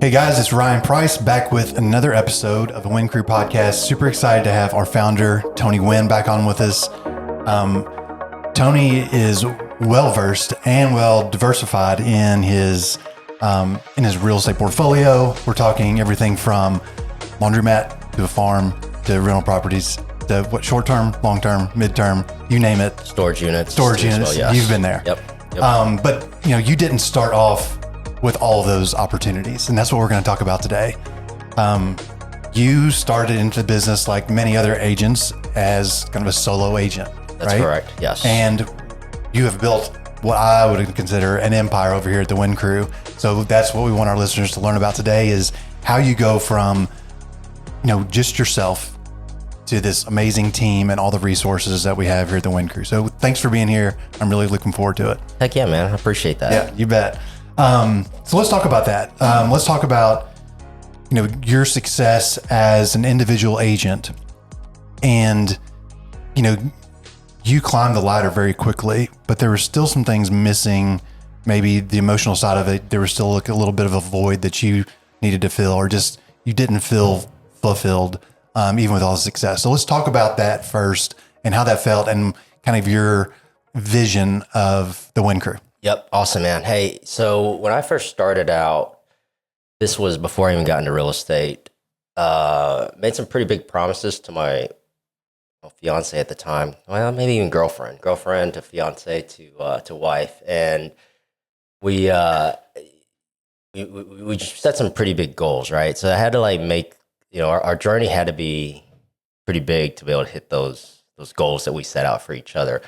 Hey guys, it's Ryan Price back with another episode of the Win Crew podcast. Super excited to have our founder, Tony Wynn, back on with us. Tony is well versed and well diversified in his real estate portfolio. We're talking everything from laundromat to a farm to rental properties to what short-term, long-term, mid-term, you name it. Storage units. Storage units. Well, yes. You've been there. Yep. But you didn't start off with all of those opportunities, and that's what we're going to talk about today. You started into the business like many other agents as kind of a solo agent. That's right? correct. Yes. And you have built what I would consider an empire over here at the Win Crew. So that's what we want our listeners to learn about today is how you go from, just yourself to this amazing team and all the resources that we have here at the Win Crew. So thanks for being here. I'm really looking forward to it. Heck yeah, man. I appreciate that. Yeah, you bet. So let's talk about that. Let's talk about, your success as an individual agent, and, you climbed the ladder very quickly, but there were still some things missing. Maybe the emotional side of it, there was still like a little bit of a void that you needed to fill, or just you didn't feel fulfilled, even with all the success. So let's talk about that first and how that felt and kind of your vision of the Win Crew. Yep. Awesome, man. Hey, so when I first started out, this was before I even got into real estate, made some pretty big promises to my fiance at the time. Well, maybe even girlfriend to fiance to wife. And we just set some pretty big goals, right? So I had to make, our journey had to be pretty big to be able to hit those goals that we set out for each other.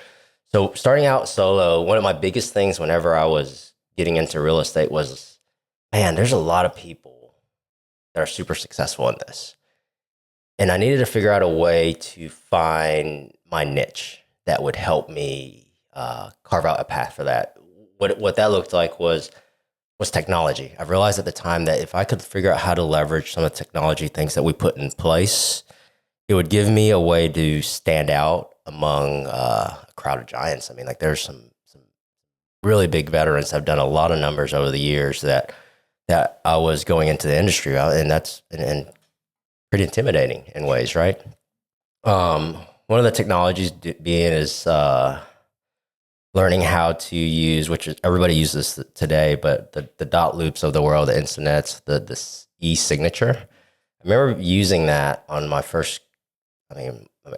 So starting out solo, one of my biggest things whenever I was getting into real estate was, man, there's a lot of people that are super successful in this. And I needed to figure out a way to find my niche that would help me carve out a path for that. What that looked like was technology. I realized at the time that if I could figure out how to leverage some of the technology things that we put in place, it would give me a way to stand out among a crowd of giants. I mean, there's some really big veterans that have done a lot of numbers over the years that I was going into the industry, and that's and pretty intimidating in ways, right? One of the technologies being is learning how to use, which is, everybody uses today, but the dot loops of the world, the internets, the e-signature. I remember using that on my first,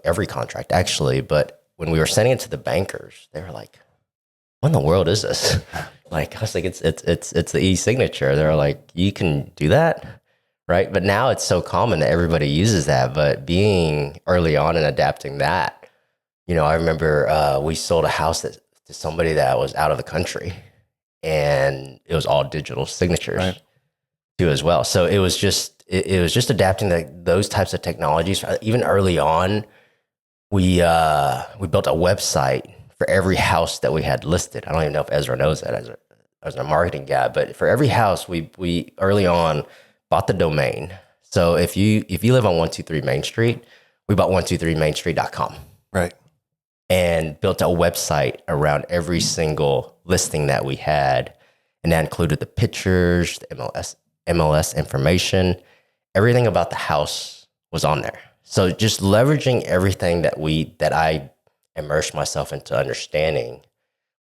every contract actually, but when we were sending it to the bankers, they were like, what in the world is this? I was like, it's the e-signature. They're like, you can do that? Right? But now it's so common that everybody uses that, but being early on and adapting that, I remember we sold a house to somebody that was out of the country, and it was all digital signatures. Right. Too as well. So it was just adapting those types of technologies. Even early on, we built a website for every house that we had listed. I don't even know if Ezra knows that as a marketing guy, but for every house we early on bought the domain. So if you live on 123 Main Street, we bought 123mainstreet.com. Right. And built a website around every single listing that we had, and that included the pictures, the MLS information, everything about the house was on there. So just leveraging everything that I immersed myself into understanding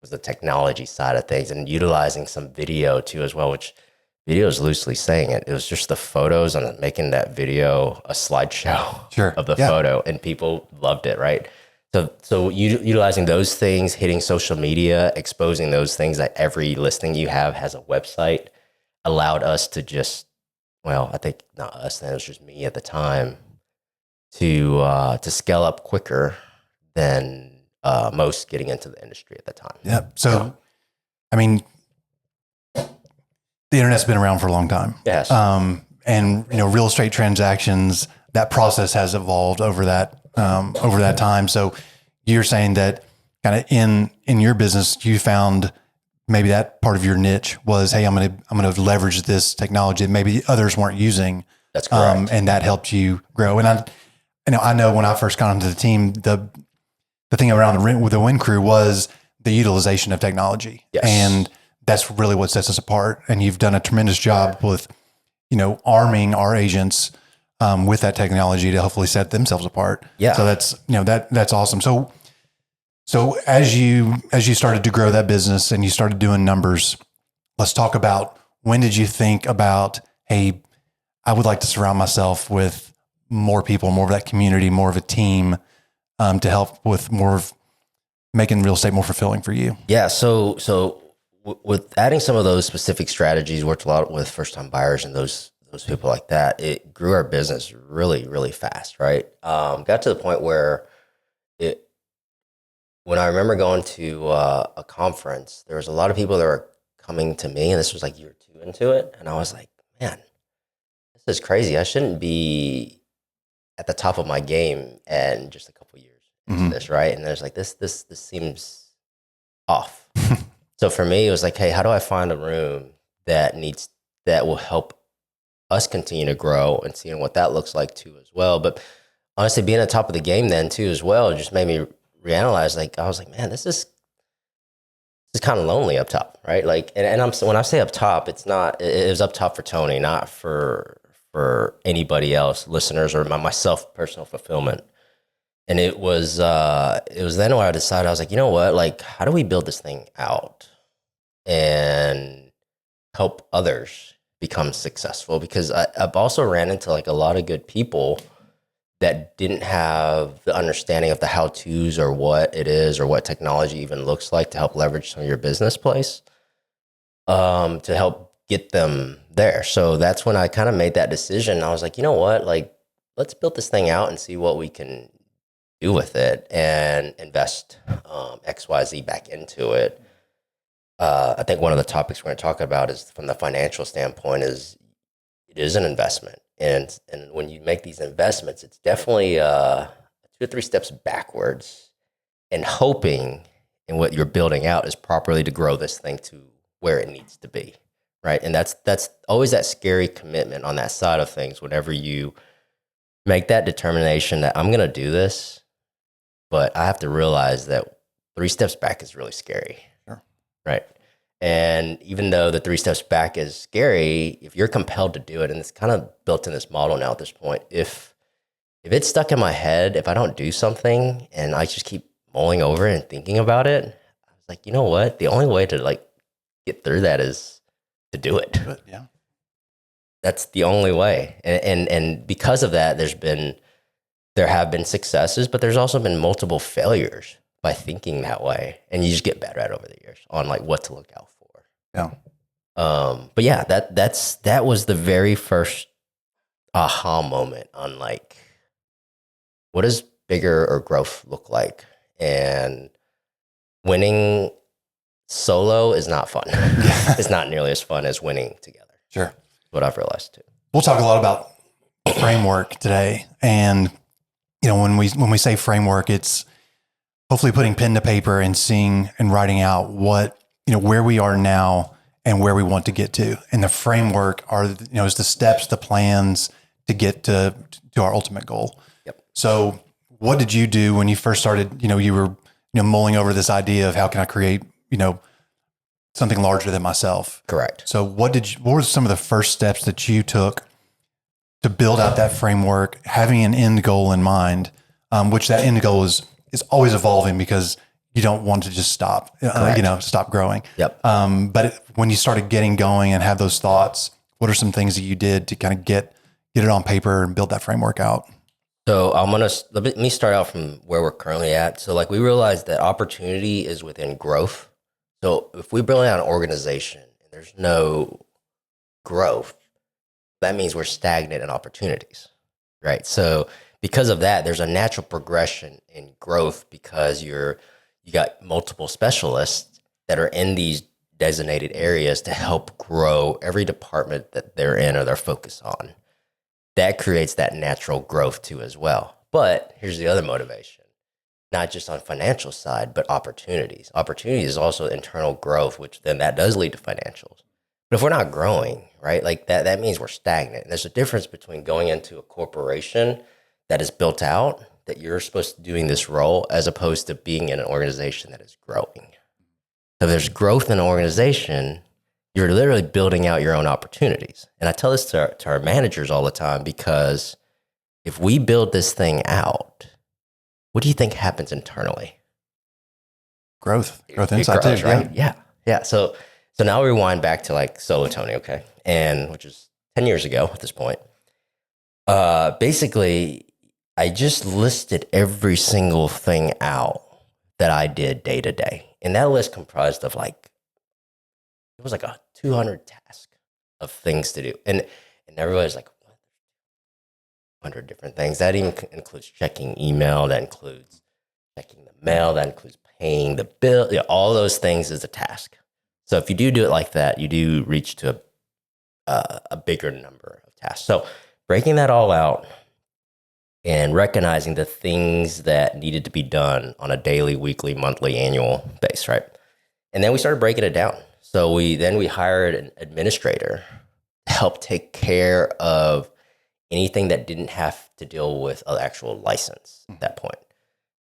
was the technology side of things, and utilizing some video too as well, which video is loosely saying it. It was just the photos and making that video a slideshow of the photo, and people loved it, right? So utilizing those things, hitting social media, exposing those things, that every listing you have has a website, allowed us to just, I think not us, it was just me at the time, to scale up quicker than most getting into the industry at the time. Yeah. So, the internet's been around for a long time. Yes. And real estate transactions, that process has evolved over that time. So you're saying that kind of in your business, you found maybe that part of your niche was, hey, I'm going to leverage this technology that maybe others weren't using. That's correct. And that helped you grow. And I know when I first got into the team, the thing around with the Win Crew was the utilization of technology. Yes. And that's really what sets us apart. And you've done a tremendous job with arming our agents with that technology to hopefully set themselves apart. Yeah. So that's awesome. So as you started to grow that business and you started doing numbers, let's talk about, when did you think about, hey, I would like to surround myself with more people, more of that community, more of a team to help with more of making real estate more fulfilling for you? Yeah. So with adding some of those specific strategies, worked a lot with first time buyers and those people like that, it grew our business really, really fast. Right. Got to the point where when I remember going to a conference, there was a lot of people that were coming to me, and this was like year 2 into it. And I was like, man, this is crazy. I shouldn't be at the top of my game and just a couple years into this, right? And there's like, this seems off. So for me, it was like, hey, how do I find a room that will help us continue to grow, and seeing what that looks like too as well. But honestly, being at the top of the game then too as well, just made me reanalyze. Like, I was like, man, this is kind of lonely up top, right? Like, and when I say up top, it was up top for Tony, not for anybody else, listeners, or myself, personal fulfillment. And it was then where I decided, I was like, you know what, like, how do we build this thing out and help others become successful? Because I've also ran into like a lot of good people that didn't have the understanding of the how-tos, or what it is, or what technology even looks like to help leverage some of your business place, to help get them there. So that's when I kind of made that decision. I was like, you know what, like, let's build this thing out and see what we can do with it, and invest XYZ back into it. I think one of the topics we're going to talk about is, from the financial standpoint, it is an investment. And when you make these investments, it's definitely 2 or 3 steps backwards, and hoping in what you're building out is properly to grow this thing to where it needs to be, right? And that's always that scary commitment on that side of things. Whenever you make that determination that I'm going to do this, but I have to realize that 3 steps back is really scary, Sure. Right? And even though the 3 steps back is scary, if you're compelled to do it, and it's kind of built in this model now at this point, if it's stuck in my head, if I don't do something and I just keep mulling over it and thinking about it, I was like, you know what? The only way to like get through that is to do it. But, yeah. That's the only way. And because of that, there have been successes, but there's also been multiple failures by thinking that way, and you just get better at it over the years on like what to look out for. Yeah. But yeah, that was the very first aha moment on like, what does bigger or growth look like? And winning solo is not fun. It's not nearly as fun as winning together. Sure. What I've realized too. We'll talk a lot about framework today. And, when we say framework, it's hopefully putting pen to paper and seeing and writing out what, where we are now and where we want to get to. And the framework is the steps, the plans to get to our ultimate goal. Yep. So what did you do when you first started, you were, mulling over this idea of how can I create, something larger than myself? Correct. So what were some of the first steps that you took to build out that framework, having an end goal in mind, which that end goal is always evolving because you don't want to just stop, stop growing. Yep. But when you started getting going and have those thoughts, what are some things that you did to kind of get it on paper and build that framework out? So let me start out from where we're currently at. So like, we realized that opportunity is within growth. So if we build out an organization and there's no growth, that means we're stagnant in opportunities, right? So because of that, there's a natural progression in growth, because you got multiple specialists that are in these designated areas to help grow every department that they're in or they're focused on. That creates that natural growth too as well. But here's the other motivation, not just on financial side, but opportunities. Opportunity is also internal growth, which then that does lead to financials. But if we're not growing, right, like that means we're stagnant. And there's a difference between going into a corporation that is built out, that you're supposed to be doing this role, as opposed to being in an organization that is growing. So if there's growth in an organization, you're literally building out your own opportunities. And I tell this to our managers all the time, because if we build this thing out, what do you think happens internally? Growth It inside grows, too, right? Yeah. So now we rewind back to like Solo Tony, okay, and which is 10 years ago at this point. Basically, I just listed every single thing out that I did day to day, and that list comprised of like, it was like a 200 task of things to do, and everybody's like, what? 100 different things. That even includes checking email. That includes checking the mail. That includes paying the bill. All those things is a task. So if you do it like that, you do reach to a bigger number of tasks. So breaking that all out and recognizing the things that needed to be done on a daily, weekly, monthly, annual basis, right? And then we started breaking it down. So we hired an administrator to help take care of anything that didn't have to deal with an actual license at that point.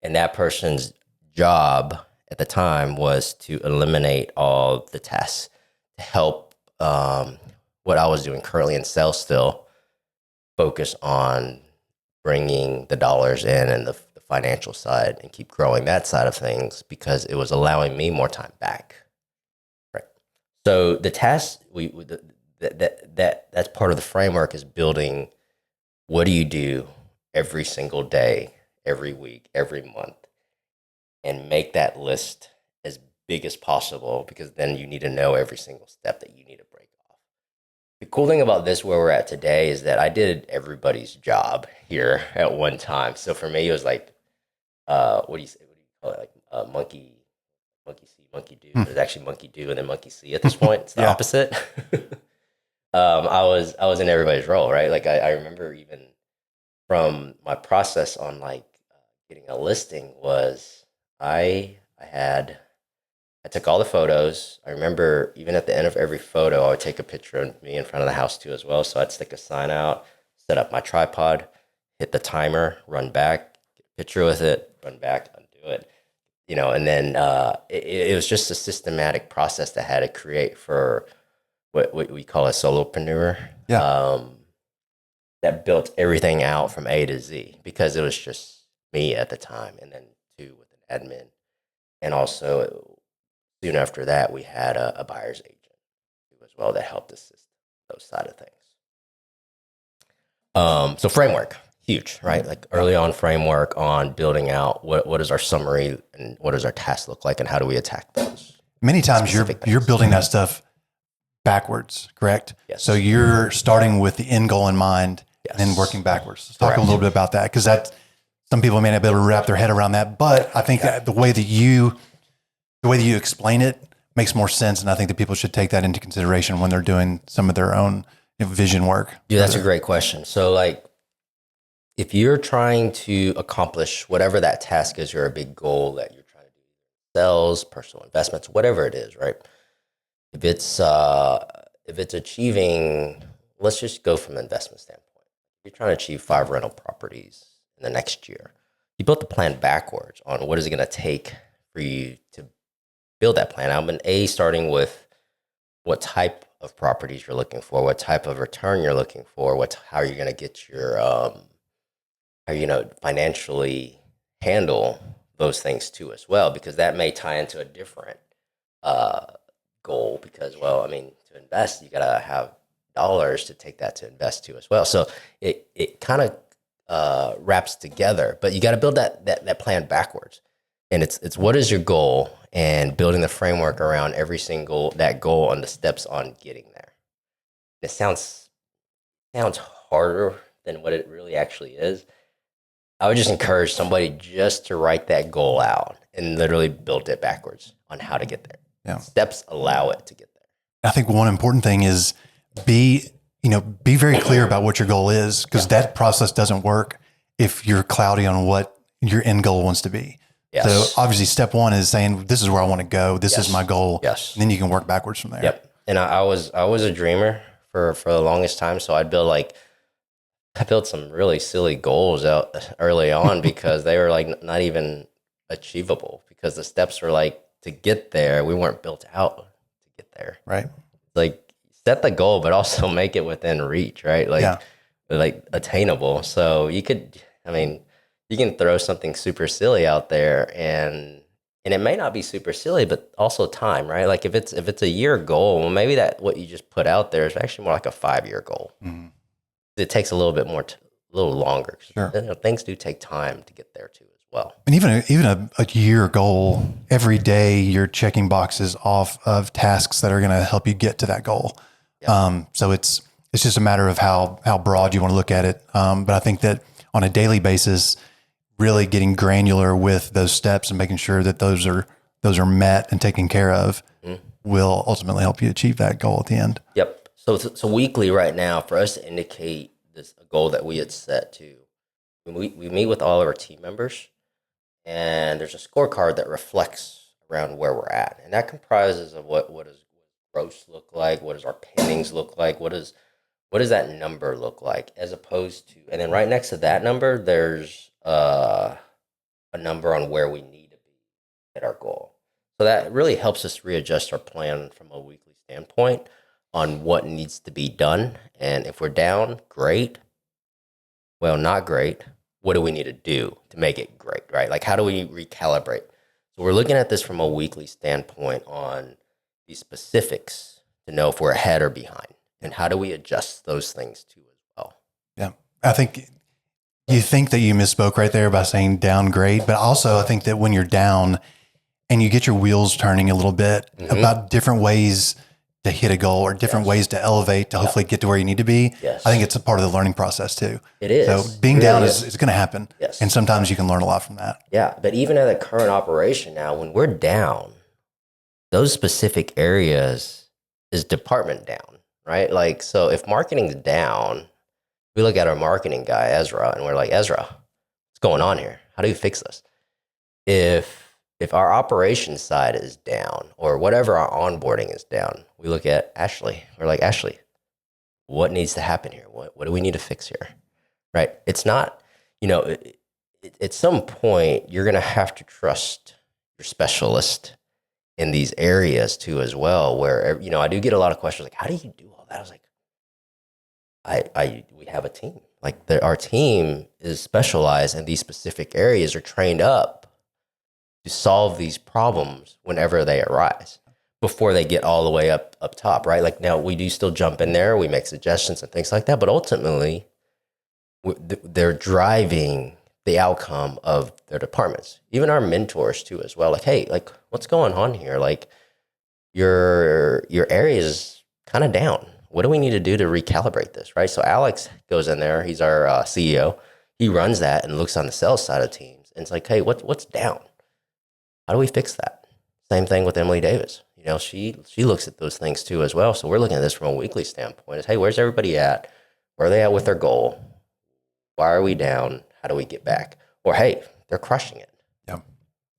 And that person's job at the time was to eliminate all the tasks to help what I was doing currently in sales still focus on bringing the dollars in and the financial side and keep growing that side of things, because it was allowing me more time back. Right. So the tasks that's part of the framework is building. What do you do every single day, every week, every month, and make that list as big as possible, because then you need to know every single step that you need to break off. The cool thing about this, where we're at today, is that I did everybody's job here at one time. So for me, it was like, what do you call it? Like monkey see, monkey do. It was actually monkey do and then monkey see at this point. It's the opposite. I was in everybody's role, right? Like I remember even from my process on like getting a listing was I took all the photos. I remember even at the end of every photo, I would take a picture of me in front of the house too as well. So I'd stick a sign out, set up my tripod, hit the timer, run back, get a picture with it, run back, undo it, and then it was just a systematic process that I had to create for what we call a solopreneur. That built everything out from A to Z, because it was just me at the time, and then two with an admin. And also soon after that, we had a buyer's agent as well that helped assist those side of things. So framework, huge, right? Like early on framework on building out what is our summary and what does our task look like and how do we attack those? Many times you're building that stuff backwards, correct? Yes. So you're starting with the end goal in mind, yes, and then working backwards. Let's talk a little bit about that, because some people may not be able to wrap their head around that, but I think that the way that you explain it makes more sense, and I think that people should take that into consideration when they're doing some of their own vision work. Dude, that's a great question. So like, if you're trying to accomplish whatever that task is, or a big goal that you're trying to do, sales, personal investments, whatever it is, right? If it's achieving, let's just go from an investment standpoint. If you're trying to achieve 5 rental properties in the next year, you built the plan backwards on what is it going to take for you to build that plan out. And starting with what type of properties you're looking for, what type of return you're looking for, how are you going to get your, how you financially handle those things too as well, because that may tie into a different goal, because, to invest, you got to have dollars to take that to invest to as well. So it kind of wraps together, but you got to build that plan backwards. And it's what is your goal, and building the framework around every single that goal and the steps on getting there. It sounds harder than what it really actually is. I would just encourage somebody just to write that goal out and literally build it backwards on how to get there. Yeah. Steps allow it to get there. I think one important thing is be very clear about what your goal is, because that process doesn't work if you're cloudy on what your end goal wants to be. Yes. So obviously step one is saying, this is where I want to go. This is my goal. Yes. And then you can work backwards from there. Yep. And I was a dreamer for the longest time. So I built some really silly goals out early on because they were like not even achievable, because the steps were like to get there. We weren't built out to get there. Right. like set the goal, but also make it within reach, right? Like attainable. So you could, I mean, you can throw something super silly out there and it may not be super silly, but also time, right? Like if it's a year goal, well, maybe that what you just put out there is actually more like a 5-year goal. Mm-hmm. It takes a little bit more, a little longer. Sure. You know, things do take time to get there too as well. And even a year goal, every day you're checking boxes off of tasks that are going to help you get to that goal. Yeah. So it's just a matter of how broad you want to look at it. But I think that on a daily basis, really getting granular with those steps and making sure that those are met and taken care of will ultimately help you achieve that goal at the end. Yep. So weekly right now, for us to indicate a goal that we had set to, we meet with all of our team members, and there's a scorecard that reflects around where we're at, and that comprises of what does gross look like, what does our pinnings look like, what does that number look like, as opposed to, and then right next to that number, there's a number on where we need to be at our goal. So that really helps us readjust our plan from a weekly standpoint on what needs to be done. And if we're down, great. Well, not great. What do we need to do to make it great, right? Like, how do we recalibrate? So we're looking at this from a weekly standpoint on the specifics to know if we're ahead or behind. And how do we adjust those things too as well? Yeah. I think you think that you misspoke right there by saying downgrade, but also I think that when you're down and you get your wheels turning a little bit about different ways to hit a goal or different ways to elevate to hopefully get to where you need to be, I think it's a part of the learning process too. It is. So being down is going to happen. Yes. And sometimes you can learn a lot from that. Yeah. But even at the current operation now, when we're down, those specific areas is department down, right? Like, so if marketing's down, we look at our marketing guy, Ezra, and we're like, Ezra, what's going on here? How do you fix this? If our operations side is down or whatever our onboarding is down, we look at Ashley. We're like, Ashley, what needs to happen here? What do we need to fix here? Right? It's not, at some point, you're going to have to trust your specialist in these areas too as well, where, I do get a lot of questions like, how do you do all that? I was like, we have a team. Like our team is specialized in these specific areas, are trained up to solve these problems whenever they arise before they get all the way up top, right? Like now we do still jump in there, we make suggestions and things like that, but ultimately they're driving the outcome of their departments. Even our mentors too as well. Like, hey, like what's going on here? Like your area is kind of down. What do we need to do to recalibrate this, right? So Alex goes in there. He's our CEO. He runs that and looks on the sales side of teams. And it's like, hey, what's down? How do we fix that? Same thing with Emily Davis. She looks at those things too as well. So we're looking at this from a weekly standpoint. Is, hey, where's everybody at? Where are they at with their goal? Why are we down? How do we get back? Or, hey, they're crushing it. Yeah.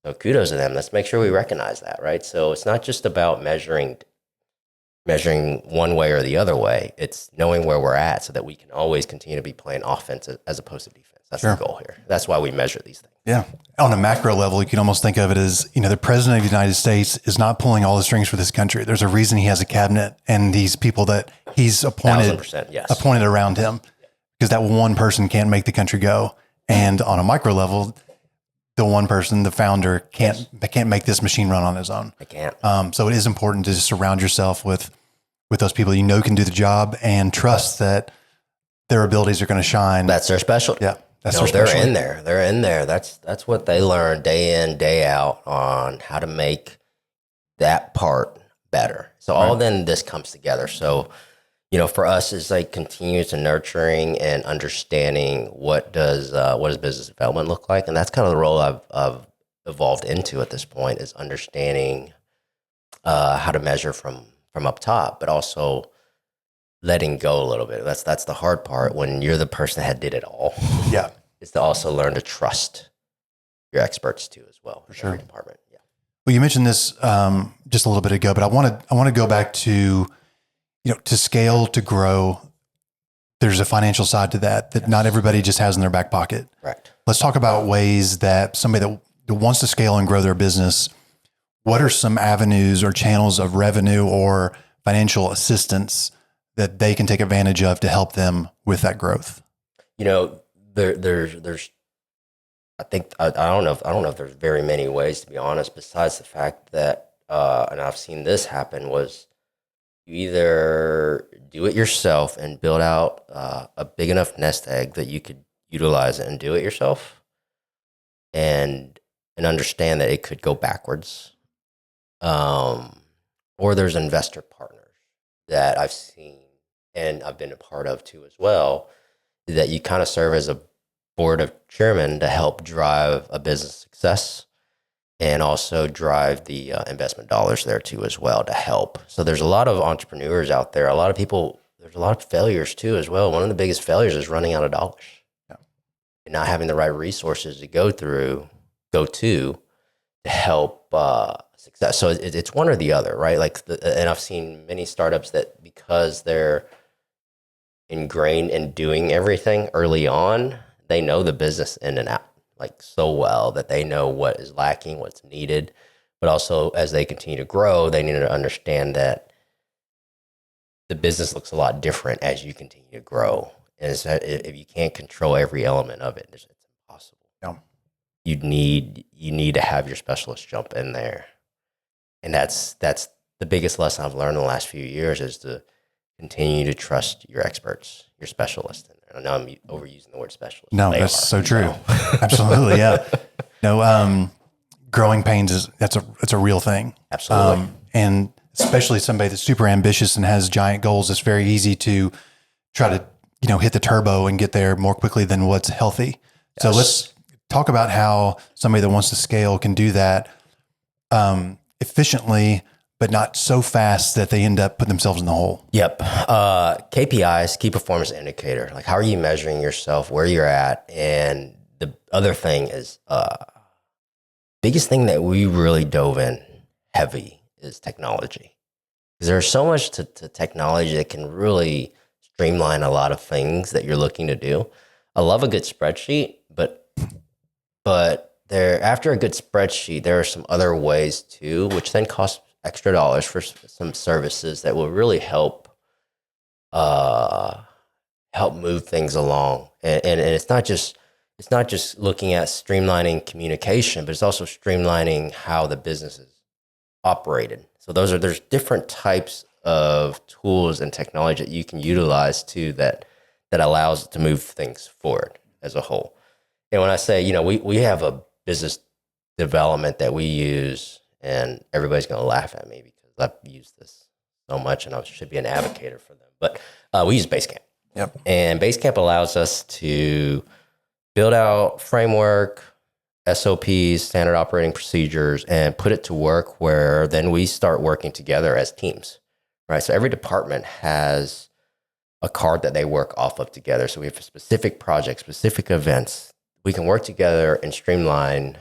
So kudos to them. Let's make sure we recognize that, right? So it's not just about measuring one way or the other way. It's knowing where we're at so that we can always continue to be playing offense as opposed to defense. That's the goal here. That's why we measure these things. Yeah. On a macro level, you can almost think of it as, the president of the United States is not pulling all the strings for this country. There's a reason he has a cabinet and these people that he's appointed, 1,000%, yes. appointed around him, because that one person can't make the country go. And on a micro level, the one person, the founder, can't make this machine run on his own. I can't. So it is important to just surround yourself with those people can do the job and trust that their abilities are going to shine. That's their specialty. Yeah. That's their specialty. They're in there. That's what they learn day in, day out on how to make that part better. So all then this comes together. So, for us is like continuous and nurturing and understanding what does business development look like. And that's kind of the role I've evolved into at this point, is understanding how to measure from up top, but also letting go a little bit. That's the hard part when you're the person that did it all. Yeah. Is to also learn to trust your experts too as well. For sure. Every department. Yeah. Well, you mentioned this just a little bit ago, but I want to go back to, to scale, to grow. There's a financial side to that not everybody just has in their back pocket. Right. Let's talk about ways that somebody that wants to scale and grow their business, what are some avenues or channels of revenue or financial assistance that they can take advantage of to help them with that growth? There's I think I don't know if there's very many ways, to be honest, besides the fact that and I've seen this happen, was you either do it yourself and build out a big enough nest egg that you could utilize it and do it yourself, and understand that it could go backwards, or there's investor partners that I've seen and I've been a part of too as well, that you kind of serve as a board of chairman to help drive a business success and also drive the investment dollars there too as well to help. So there's a lot of entrepreneurs out there, a lot of people, there's a lot of failures too as well. One of the biggest failures is running out of dollars. Yeah. And not having the right resources to go to help success. So it's one or the other, right? And I've seen many startups that, because they're ingrained in doing everything early on, they know the business in and out so well that they know what is lacking, what's needed. But also, as they continue to grow, they need to understand that the business looks a lot different as you continue to grow. And it's that if you can't control every element of it, it's impossible. Yeah. You need to have your specialist jump in there. And that's the biggest lesson I've learned in the last few years, is to continue to trust your experts, your specialists. I know I'm overusing the word specialist. No, that's so true. Absolutely, yeah. No, growing pains that's a real thing. Absolutely. And especially somebody that's super ambitious and has giant goals, it's very easy to try to hit the turbo and get there more quickly than what's healthy. Yes. So let's talk about how somebody that wants to scale can do that efficiently, but not so fast that they end up putting themselves in the hole. Yep. KPIs, key performance indicator. How are you measuring yourself, where you're at? And the other thing is, biggest thing that we really dove in heavy is technology. Because there's so much to technology that can really streamline a lot of things that you're looking to do. I love a good spreadsheet, but after a good spreadsheet, there are some other ways too, which then cost extra dollars for some services that will really help move things along. And it's not just looking at streamlining communication, but it's also streamlining how the business is operated. So there's different types of tools and technology that you can utilize too that allows it to move things forward as a whole. And when I say, we have a business development that we use, and everybody's going to laugh at me because I've used this so much and I should be an advocate for them. But we use Basecamp. Yep. And Basecamp allows us to build out framework, SOPs, standard operating procedures, and put it to work where then we start working together as teams, right? So every department has a card that they work off of together. So we have specific projects, specific events. We can work together and streamline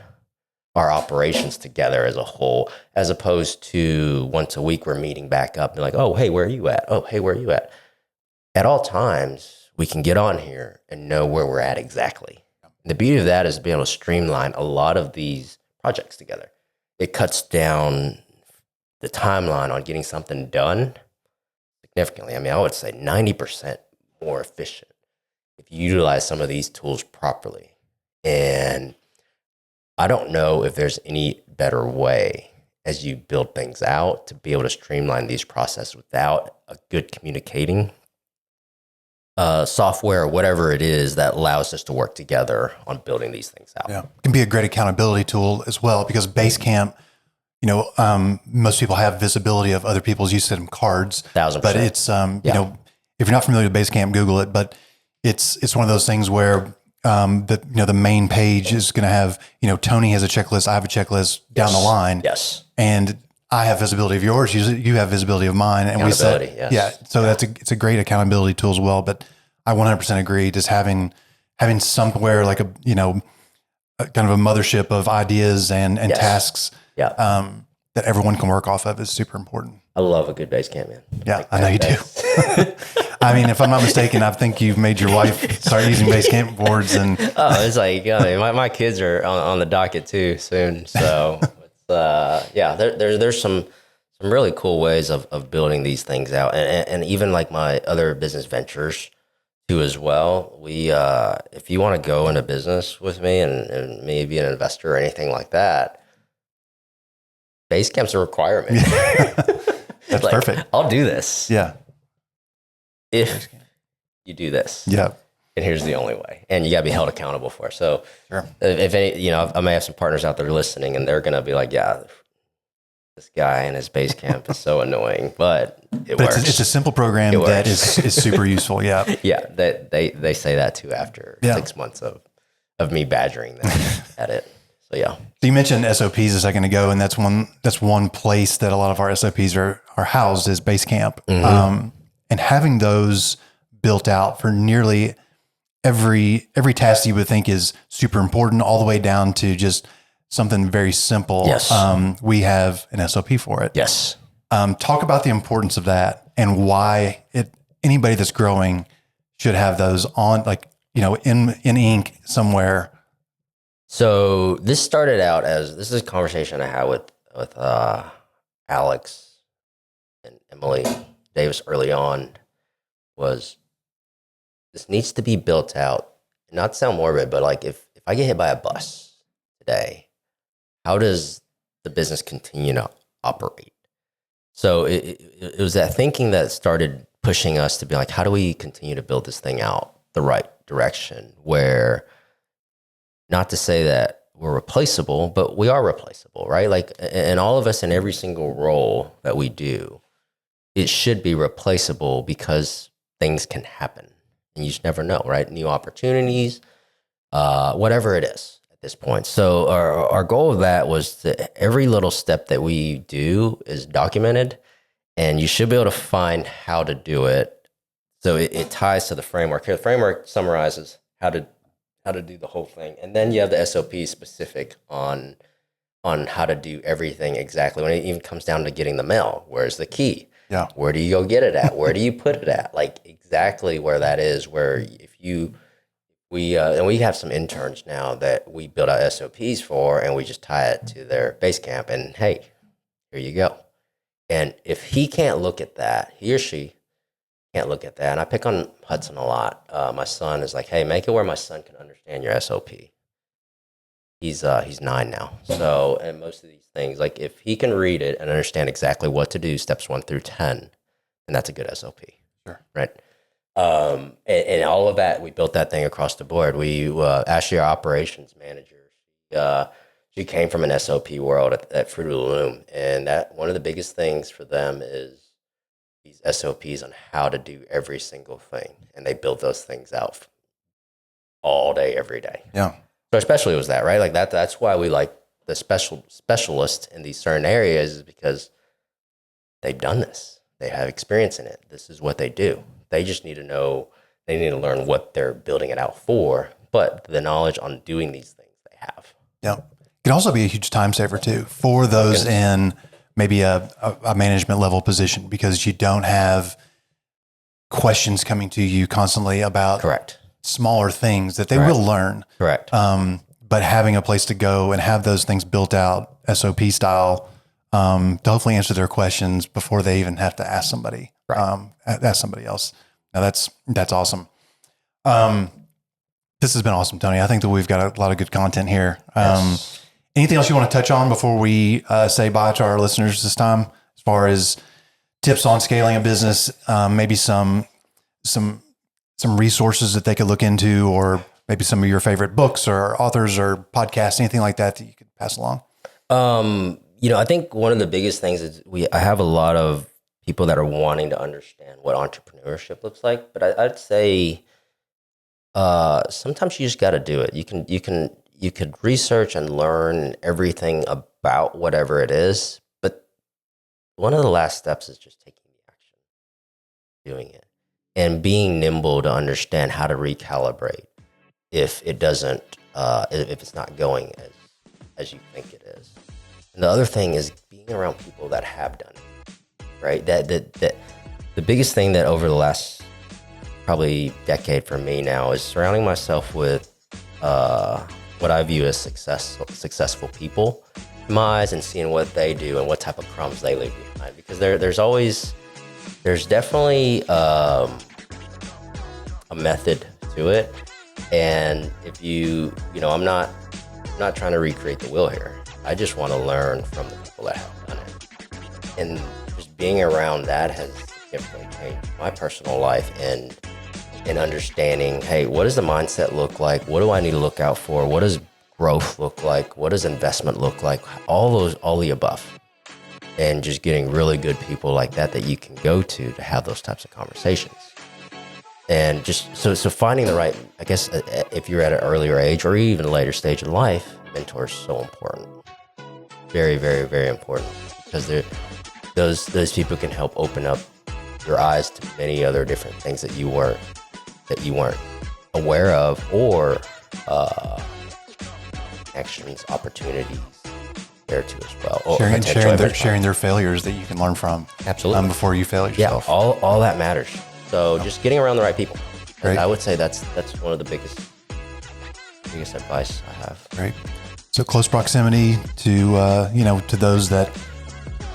our operations together as a whole, as opposed to once a week we're meeting back up and like, oh, hey, where are you at? Oh, hey, where are you at? At all times, we can get on here and know where we're at exactly. And the beauty of that is to be able to streamline a lot of these projects together. It cuts down the timeline on getting something done significantly. I mean, I would say 90% more efficient if you utilize some of these tools properly. And I don't know if there's any better way as you build things out to be able to streamline these processes without a good communicating software or whatever it is that allows us to work together on building these things out. Yeah, it can be a great accountability tool as well, because Basecamp, most people have visibility of other people's, you said them cards, 1,000%. but it's, if you're not familiar with Basecamp, Google it, but it's one of those things where the main page is going to have, Tony has a checklist, I have a checklist down the line. Yes. And I have visibility of yours, you have visibility of mine. And so it's a great accountability tool as well. But I 100% agree, just having somewhere like a kind of a mothership of ideas and tasks that everyone can work off of is super important. I love a good Basecamp, man. Yeah, I know you do. I mean, if I'm not mistaken, I think you've made your wife start using Basecamp boards. And it's like, my kids are on the docket too soon. So it's, there's some some really cool ways of building these things out, and even like my other business ventures too as well. We if you want to go into business with me and maybe an investor or anything like that, Basecamp's a requirement. That's like, perfect. I'll do this. Yeah. If you do this. Yeah. And here's the only way. And you got to be held accountable for it. So Sure. if any, you know, I may have some partners out there listening and they're going to be like, yeah, this guy and his Basecamp is so annoying, but it works. It's a simple program that is super useful. Yeah. Yeah. They say that too after 6 months of me badgering them at it. So yeah. So you mentioned SOPs a second ago, and that's one place that a lot of our SOPs are housed is Basecamp. Mm-hmm. And having those built out for nearly every task you would think is super important, all the way down to just something very simple. Yes. We have an SOP for it. Yes. Talk about the importance of that and why anybody that's growing should have those on, like, you know, in ink somewhere. So this started out as, this is a conversation I had with Alex and Emily Davis early on, was this needs to be built out. Not to sound morbid, but like if I get hit by a bus today, how does the business continue to operate? So it was that thinking that started pushing us to be like, how do we continue to build this thing out the right direction, where, not to say that we're replaceable, but we are replaceable, right? Like, and all of us in every single role that we do, it should be replaceable because things can happen and you just never know, right? New opportunities, whatever it is at this point. So our goal of that was that every little step that we do is documented, and you should be able to find how to do it. So it ties to the framework here. The framework summarizes how to do the whole thing. And then you have the SOP specific on how to do everything exactly. When it even comes down to getting the mail, where's the key? Yeah. Where do you go get it at? Where do you put it at? Like exactly where that is, where if we have some interns now that we build out SOPs for, and we just tie it to their Basecamp, and hey, here you go. And if he can't look at that, he or she can't look at that. And I pick on Hudson a lot. My son is like, hey, make it where my son can understand your SOP. He's 9 now. So, and most of these things, like if he can read it and understand exactly what to do, steps 1 through 10, then that's a good SOP. Sure. Right. And all of that, we built that thing across the board. We, Ashley, our operations manager, she came from an SOP world at Fruit of the Loom. And that one of the biggest things for them is these SOPs on how to do every single thing. And they build those things out all day, every day. Yeah. So especially was that, right? Like that's why we like the specialist in these certain areas, is because they've done this. They have experience in it. This is what they do. They just need to know, they need to learn what they're building it out for, but the knowledge on doing these things they have. Yeah. It can also be a huge time saver too, for those in maybe a management level position, because you don't have questions coming to you constantly about Correct. smaller things that they Correct. will learn. Correct. But having a place to go and have those things built out SOP style, to hopefully answer their questions before they even have to ask somebody, ask somebody else. Now that's awesome. This has been awesome, Tony. I think that we've got a lot of good content here. Yes. Anything else you want to touch on before we say bye to our listeners this time, as far as tips on scaling a business, maybe some resources that they could look into, or maybe some of your favorite books or authors or podcasts, anything like that you could pass along? I think one of the biggest things is I have a lot of people that are wanting to understand what entrepreneurship looks like, but I'd say sometimes you just got to do it. You could research and learn everything about whatever it is, but one of the last steps is just taking the action, doing it, and being nimble to understand how to recalibrate if it doesn't, if it's not going as you think it is. And the other thing is being around people that have done it, right? That the biggest thing that over the last probably decade for me now is surrounding myself with what I view as successful people optimize and seeing what they do and what type of crumbs they leave behind. Because there's definitely a method to it. And if I'm not trying to recreate the wheel here. I just want to learn from the people that have done it. And just being around that has significantly changed my personal life and understanding, hey, what does the mindset look like? What do I need to look out for? What does growth look like? What does investment look like? All the above. And just getting really good people like that you can go to have those types of conversations. And just so finding the right, I guess, if you're at an earlier age or even a later stage in life, mentor is so important. Very, very, very important, because those people can help open up your eyes to many other different things that you weren't aware of, or connections, opportunities there too as well. Or sharing their failures that you can learn from. Absolutely. Before you fail yourself. Yeah, all that matters. So just getting around the right people. Great. I would say that's one of the biggest advice I have. Great. So close proximity to to those that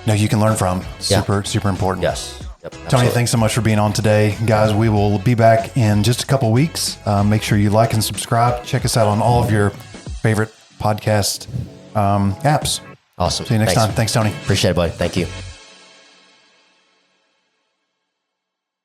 you can learn from. Super important. Yes. Yep, Tony, thanks so much for being on today. Guys, we will be back in just a couple weeks. Make sure you like and subscribe. Check us out on all of your favorite podcast apps. Awesome. See you next time. Thanks, Tony. Appreciate it, buddy. Thank you.